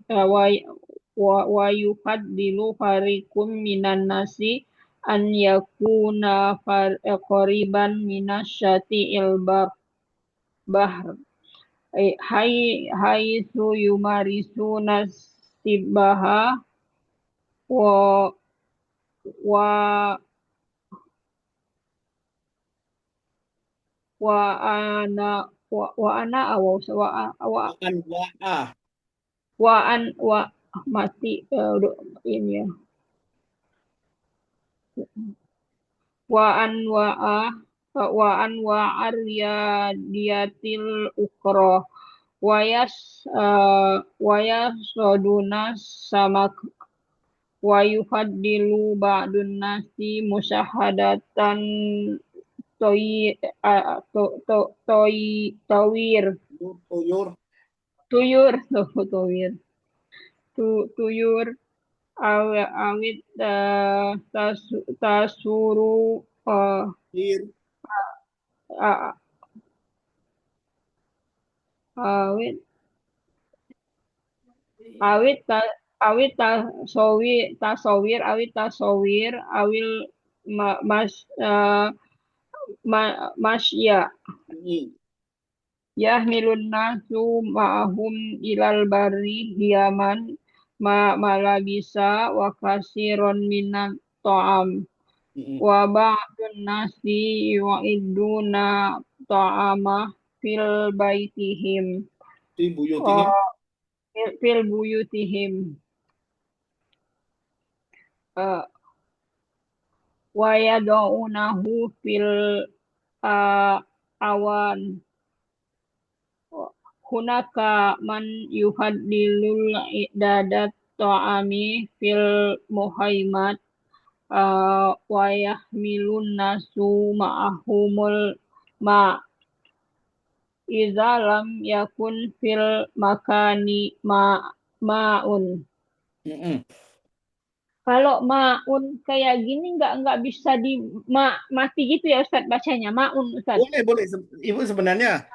S2: wa yufaddilu farikum minan nasi an yakuna qariban minasyati il bahr hai hai su yumarisu nasibaha wa wa wa ana wa ana awas
S1: Bukan wa'ah.
S2: wa an wa mati ini ya wa an wa an wa aryadiyatil ukro wayas soduna sama wa yufaddilu ba'dun nasi musyahadatan toy to, to, toy tawir
S1: Tuyur.
S2: tuyur toyir tuyur awit tasuru
S1: Ir.
S2: uh, awit awit ta awit tasawir awil mas masya
S1: Ini.
S2: yahmilun nasu ma'ahum ilal bari hiyaman malabisa wa kasiron minat ta'am
S1: Mm-mm.
S2: wa ba'dun nasi yu'idduna ta'ama fil baitihim
S1: Di buyutihim.
S2: uh, fil buyutihim uh, wa yad'unahu fil uh, awan hunaka man yuhaddilul idadat ta'ami fil muhaimat wa yahmilun nasu ma'ahumul ma iza lam yakun fil makani ma'un.
S1: Mm-mm.
S2: Kalau ma'un kayak gini nggak bisa di mati gitu ya Ustadz bacanya ma'un Ustadz.
S1: Boleh, boleh. Ibu sebenarnya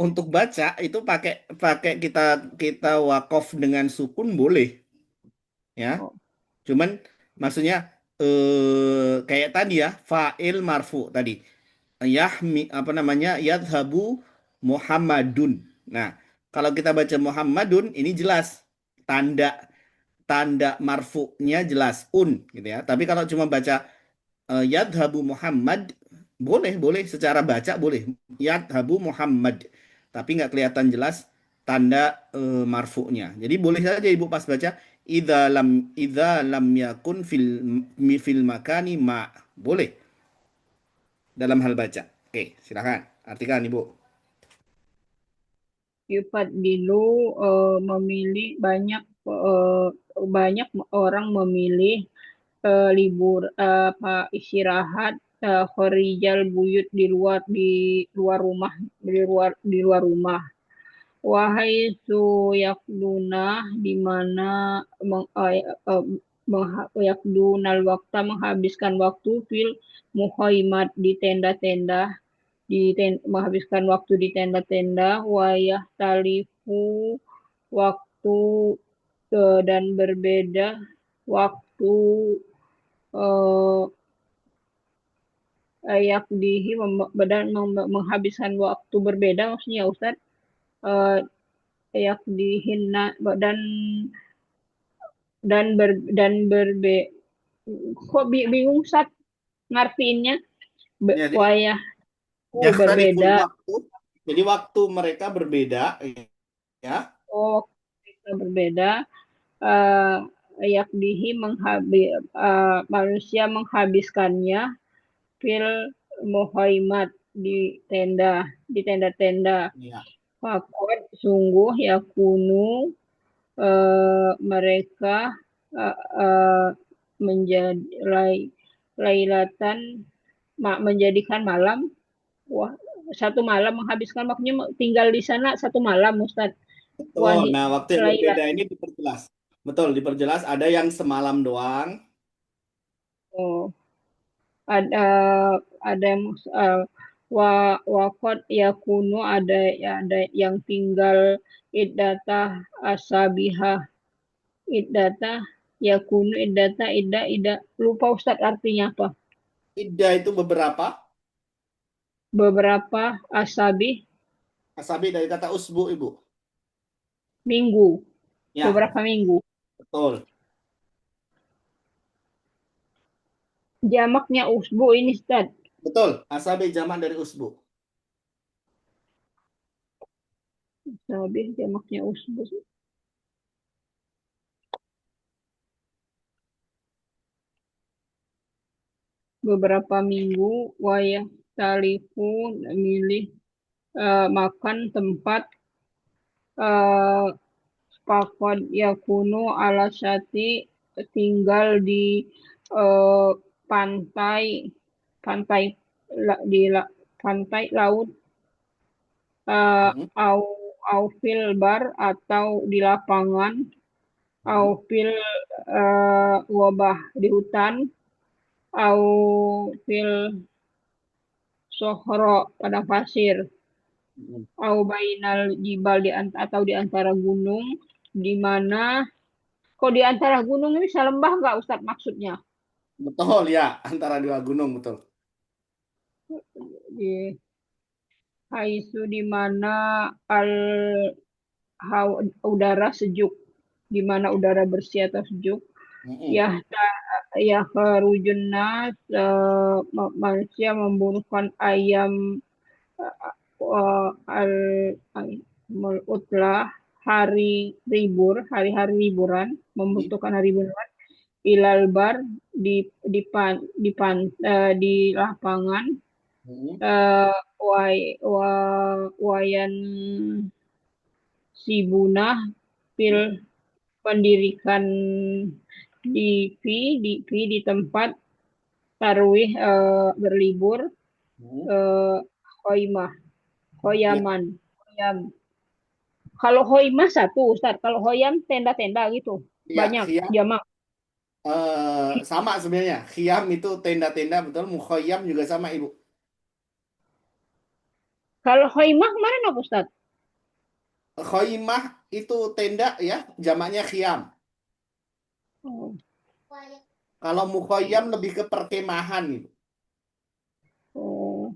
S1: untuk baca itu pakai pakai kita kita wakaf dengan sukun boleh, ya.
S2: Oh,
S1: Cuman maksudnya kayak tadi ya, fa'il marfu tadi. Apa namanya? Yadhabu Muhammadun. Nah, kalau kita baca Muhammadun ini jelas tanda tanda marfu'nya jelas gitu ya. Tapi kalau cuma baca Yadhabu Muhammad boleh boleh secara baca boleh Yadhabu Muhammad tapi nggak kelihatan jelas tanda marfu'nya. Jadi boleh saja ibu pas baca idza lam yakun fil makani ma boleh dalam hal baca. Oke, silakan artikan ibu.
S2: Yufat dulu memilih banyak orang memilih libur apa istirahat khorijal buyut di luar rumah di luar rumah wahai su yakduna di mana yakdunal waktu menghabiskan waktu fil muhaimat di tenda-tenda menghabiskan waktu di tenda-tenda wayah talifu waktu dan berbeda waktu eh, yakdihi dan menghabiskan waktu berbeda maksudnya Ustaz eh, yakdihinna dan berbe kok bingung Ustaz ngartiinnya
S1: Ya,
S2: wayah
S1: yakhtaliful
S2: berbeda
S1: waktu. Jadi waktu mereka berbeda ya.
S2: oh kita berbeda eh, yakdihi manusia menghabiskannya fil muhaimat di tenda-tenda
S1: Ya.
S2: fakot sungguh yakunu mereka eh, eh, menjadi lailatan menjadikan malam wah satu malam menghabiskan waktunya tinggal di sana satu malam Ustaz
S1: Betul.
S2: wahi
S1: Nah, waktu yang
S2: lailat
S1: berbeda ini diperjelas. Betul, diperjelas ada yang semalam doang.
S2: oh ada ada yang wakot yakunu ada yang tinggal iddata asabiha iddata yakunu iddata idda lupa Ustadz artinya apa
S1: Iddah itu beberapa.
S2: beberapa asabi
S1: Asabi dari kata usbu, Ibu.
S2: Minggu,
S1: Ya,
S2: beberapa minggu.
S1: betul.
S2: Jamaknya usbu ini Ustaz.
S1: Betul. Asabi jamak dari usbu.
S2: Sabih jamaknya usbu. Beberapa minggu, wayah talifun milih makan tempat eh, Fakod yakunu ala syati tinggal di eh, pantai pantai di pantai laut eh,
S1: Mm-mm,
S2: au au fil bar atau di lapangan au
S1: mm-mm,
S2: fil wabah di hutan au fil sohro padang pasir
S1: mm-mm.
S2: au bainal jibal atau di antara gunung di mana kok di antara gunung ini bisa lembah nggak Ustadz maksudnya?
S1: Betul ya, antara dua gunung betul.
S2: Di Haisu di mana al udara sejuk, di mana udara bersih atau sejuk.
S1: Mm-mm,
S2: Ya, ya kharujun nas manusia membunuhkan ayam al utlah hari-hari liburan,
S1: mm-mm,
S2: membutuhkan hari liburan ilal bar di lapangan
S1: mm-mm,
S2: eh wayan Sibunah Pil
S1: mm-mm,
S2: mendirikan di tempat tarwih berlibur
S1: mm-mm.
S2: eh, Khoimah,
S1: Ya,
S2: Khoyaman, Khoyam. Kalau Khoimah satu Ustaz, kalau Khoyam tenda-tenda gitu.
S1: ya,
S2: Banyak
S1: khiyam
S2: jamak.
S1: sama sebenarnya. Khiyam itu tenda-tenda betul. Mukhoyam juga sama, Ibu.
S2: Kalau Khoimah mana Ustaz?
S1: Khoimah itu tenda ya, jamaknya khiyam.
S2: Oh,
S1: Kalau mukhoyam lebih ke perkemahan gitu.
S2: oh.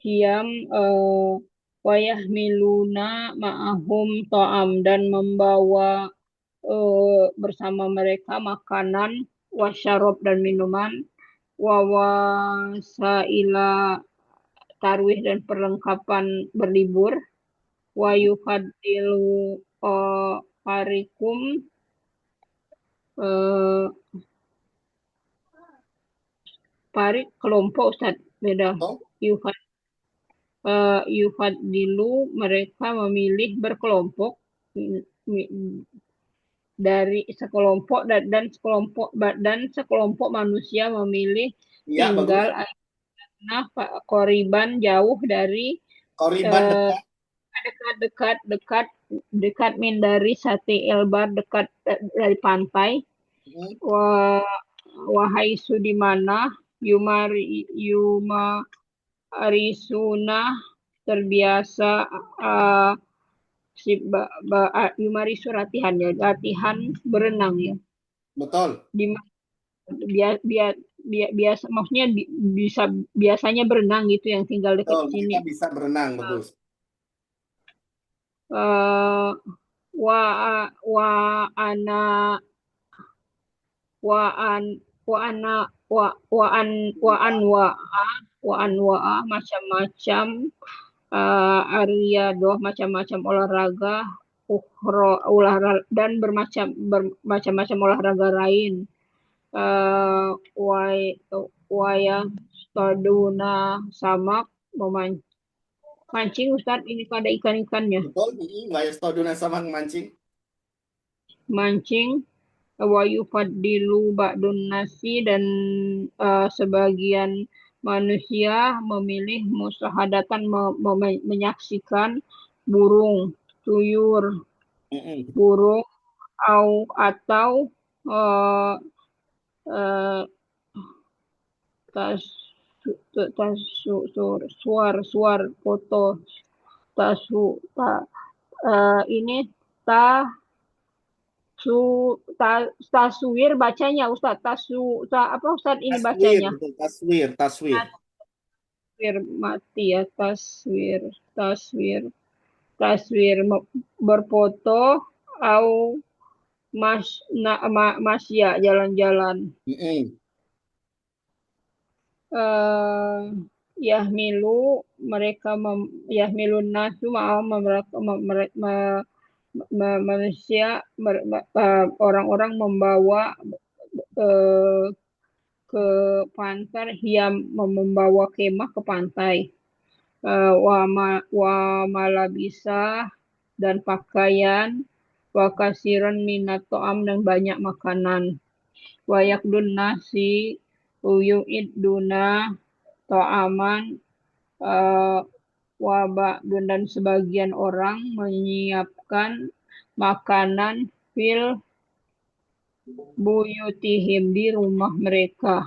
S2: Kiam wayah miluna ma'ahum to'am dan membawa bersama mereka makanan, wasyarob dan minuman, wawasaila tarwih dan perlengkapan berlibur, wayufadilu farikum eh, parik kelompok Ustaz beda.
S1: Betul?
S2: Yufad, yufadilu mereka memilih berkelompok dari sekelompok dan sekelompok manusia memilih
S1: Iya,
S2: tinggal
S1: bagus.
S2: nah koriban jauh dari
S1: Koriban
S2: eh,
S1: dekat.
S2: dekat dekat dekat dekat min dari Sate Elbar dekat dari pantai
S1: Mm,
S2: wah wahai Sudimana Yuma Arisuna terbiasa uh, Yumarisu latihan ya latihan berenang ya
S1: betul.
S2: di biar biar biasa maksudnya bisa biasanya berenang gitu yang tinggal dekat
S1: Betul,
S2: sini
S1: mereka bisa berenang, bagus.
S2: eh wa wa ana wa an wa ana wa an wa macam-macam ariadoh macam-macam olahraga dan bermacam-macam olahraga lain eh way wayang staduna samak memancing Ustadz ini ada ikan-ikannya
S1: Betul, nggak ya stoduna sama mancing.
S2: mancing wa yufaddilu ba'dun nasi dan sebagian manusia memilih musahadatan menyaksikan burung tuyur
S1: Mm-mm.
S2: burung atau eh, eh, tas tas suar foto tasu ta, ini ta su ta, taswir bacanya Ustaz apa Ustaz ini
S1: Taswir,
S2: bacanya
S1: betul. Taswir, taswir.
S2: taswir mati ya, taswir, taswir, taswir berfoto, au masya jalan-jalan.
S1: Mm-mm.
S2: eh Yahmilu mereka Yahmilun nasu mereka manusia orang-orang membawa eh, ke pantai, yang membawa kemah ke pantai. Wa malabisa dan pakaian, wa kasiran minat to'am dan banyak makanan, wa yakdun nasi uyu'iduna to'aman, eh, wabak dan sebagian orang menyiapkan makanan fil buyutihim di rumah mereka.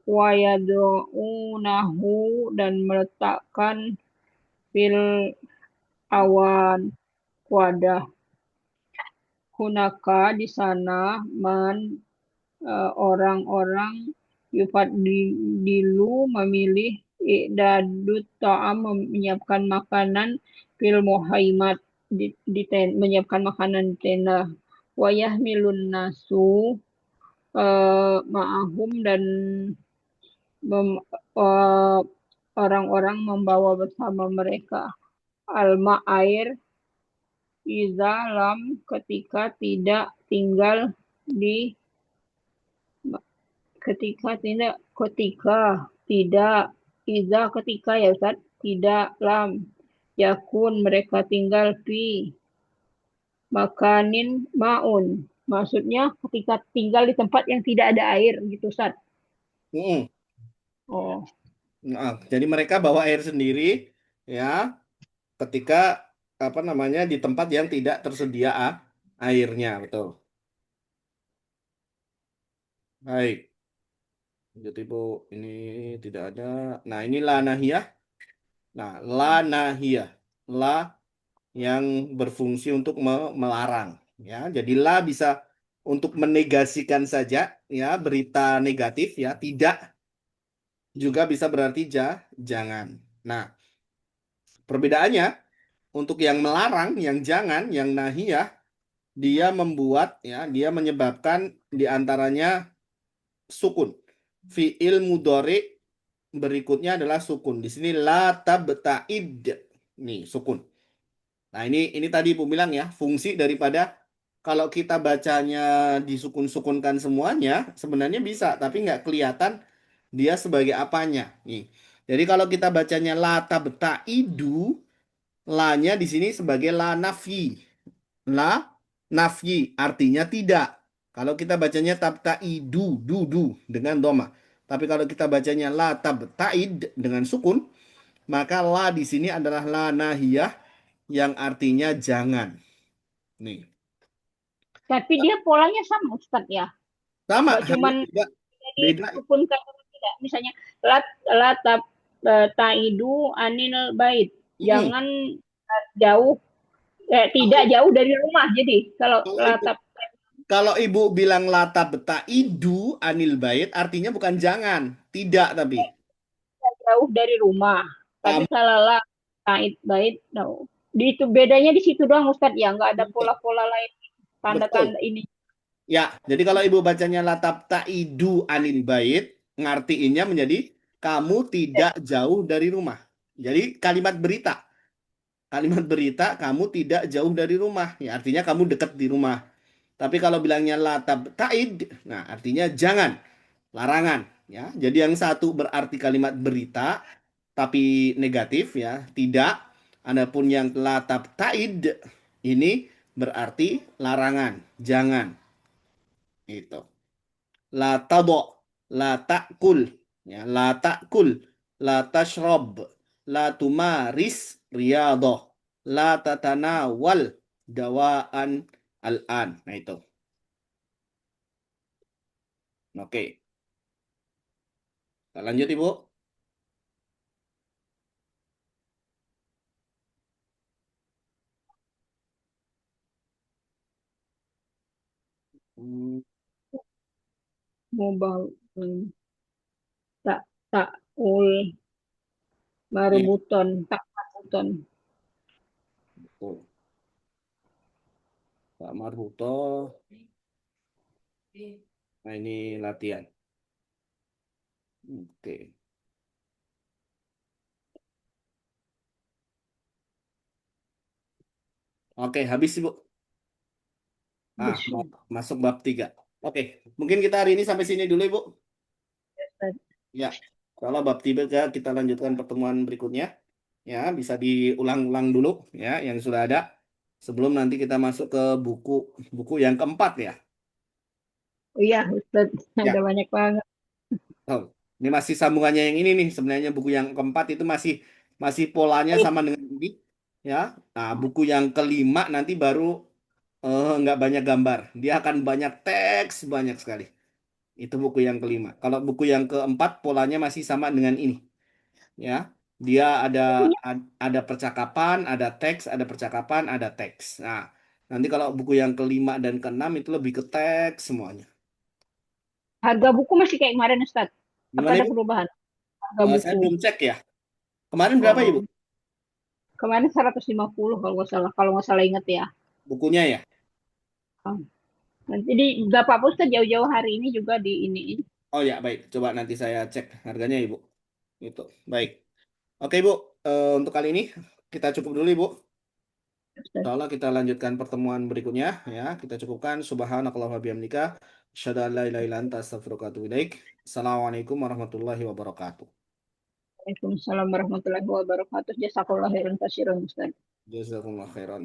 S2: Wayadu'unahu dan meletakkan fil awan wadah. Hunaka di sana man, orang-orang yufat dilu memilih i'dadut ta'am menyiapkan makanan fil muhaimat menyiapkan makanan di tenda. Wayah milun nasu ma'ahum dan mem- eh, orang-orang membawa bersama mereka alma air iza lam ketika tidak tinggal di ketika tidak iza ketika ya Ustaz, tidak lam yakun mereka tinggal di makanin maun, maksudnya ketika tinggal di tempat yang tidak ada air gitu Ustaz.
S1: Mm-mm.
S2: Oh,
S1: Nah, jadi mereka bawa air sendiri, ya, ketika apa namanya di tempat yang tidak tersedia airnya, betul. Baik, jadi Bu, ini tidak ada. Nah, ini la nahiyah. Nah, la nahiyah, la yang berfungsi untuk melarang, ya. Jadi la bisa untuk menegasikan saja, ya, berita negatif, ya, tidak, juga bisa berarti jangan. Nah, perbedaannya untuk yang melarang, yang jangan, yang nahiyah, dia membuat, ya, dia menyebabkan diantaranya sukun. Fi'il mudhari berikutnya adalah sukun. Di sini la tabta'id. Nih, sukun. Nah, ini tadi Ibu bilang, ya, fungsi daripada kalau kita bacanya disukun-sukunkan semuanya, sebenarnya bisa, tapi nggak kelihatan dia sebagai apanya. Nih. Jadi kalau kita bacanya la tabta'idu, la-nya di sini sebagai la nafi. La nafyi artinya tidak. Kalau kita bacanya tabtaidu, du dengan doma. Tapi kalau kita bacanya la tabtaid dengan sukun, maka la di sini adalah la nahiyah yang artinya jangan. Nih.
S2: tapi dia polanya sama Ustaz ya,
S1: Sama,
S2: nggak
S1: hanya
S2: cuman
S1: beda.
S2: jadi
S1: Beda.
S2: rukun kalau tidak, misalnya lat lat taidu anil bait,
S1: Mm-mm.
S2: jangan jauh, tidak
S1: Kalau,
S2: jauh dari rumah, jadi kalau
S1: kalau ibu
S2: latap
S1: kalau ibu bilang la tabtaidu anil bait artinya bukan jangan, tidak tapi.
S2: jauh dari rumah, tapi
S1: Am-
S2: kalau lah tait bait no. Di itu bedanya di situ doang Ustaz ya, nggak ada pola-pola lain,
S1: Betul.
S2: tanda-tanda ini.
S1: Ya, jadi kalau ibu bacanya latap ta'idu anil bait, ngartiinnya menjadi kamu tidak jauh dari rumah. Jadi kalimat berita, kamu tidak jauh dari rumah, ya artinya kamu dekat di rumah. Tapi kalau bilangnya latap ta'id, nah artinya jangan, larangan, ya. Jadi yang satu berarti kalimat berita tapi negatif, ya, tidak. Adapun yang latap ta'id ini berarti larangan, jangan. Itu. La tado, la ta'kul, ya, la ta'kul, la tashrob, la tumaris riyadoh, la tatanawal dawaan al-an. Nah itu. Oke. Kita lanjut Ibu. Hmm,
S2: Mobile, tak tak Ul
S1: Iya,
S2: Marbuton, tak Marbuton.
S1: betul. Pak Marbuto. Nah, ini latihan. Oke. Oke, habis, Ibu.
S2: Besok.
S1: Masuk bab 3. Oke, mungkin kita hari ini sampai sini dulu, Ibu. Ya, kalau bab 3 kita lanjutkan pertemuan berikutnya. Ya, bisa diulang-ulang dulu ya yang sudah ada sebelum nanti kita masuk ke buku buku yang keempat ya.
S2: Oh iya, Ustaz, ada
S1: Ya,
S2: banyak banget.
S1: oh, ini masih sambungannya yang ini nih. Sebenarnya buku yang keempat itu masih masih polanya
S2: Eh,
S1: sama dengan ini ya. Nah, buku yang kelima nanti baru nggak banyak gambar. Dia akan banyak teks banyak sekali. Itu buku yang kelima. Kalau buku yang keempat polanya masih sama dengan ini. Ya, dia
S2: Punya
S1: ada percakapan, ada teks, ada percakapan, ada teks. Nah, nanti kalau buku yang kelima dan keenam itu lebih ke teks semuanya.
S2: harga buku masih kayak kemarin, Ustaz. Apa
S1: Gimana
S2: ada
S1: Ibu?
S2: perubahan harga
S1: Saya
S2: buku?
S1: belum cek ya. Kemarin berapa Ibu?
S2: Oh, kemarin 150 kalau nggak salah inget ya.
S1: Bukunya ya?
S2: Oh, nanti di nggak apa-apa Ustaz, jauh-jauh hari ini juga di ini.
S1: Oh ya, baik. Coba nanti saya cek harganya Ibu. Itu. Baik. Oke Ibu, untuk kali ini kita cukup dulu Ibu.
S2: Ustaz.
S1: Insya Allah kita lanjutkan pertemuan berikutnya ya. Kita cukupkan. Subhanakallah wa bihamdika. Asyhadu an la ilaha illa anta astaghfiruka wa atubu ilaik. Assalamualaikum warahmatullahi wabarakatuh.
S2: Waalaikumsalam warahmatullahi wabarakatuh. Jazakallah khairan katsiran, Ustaz.
S1: Jazakumullah khairan.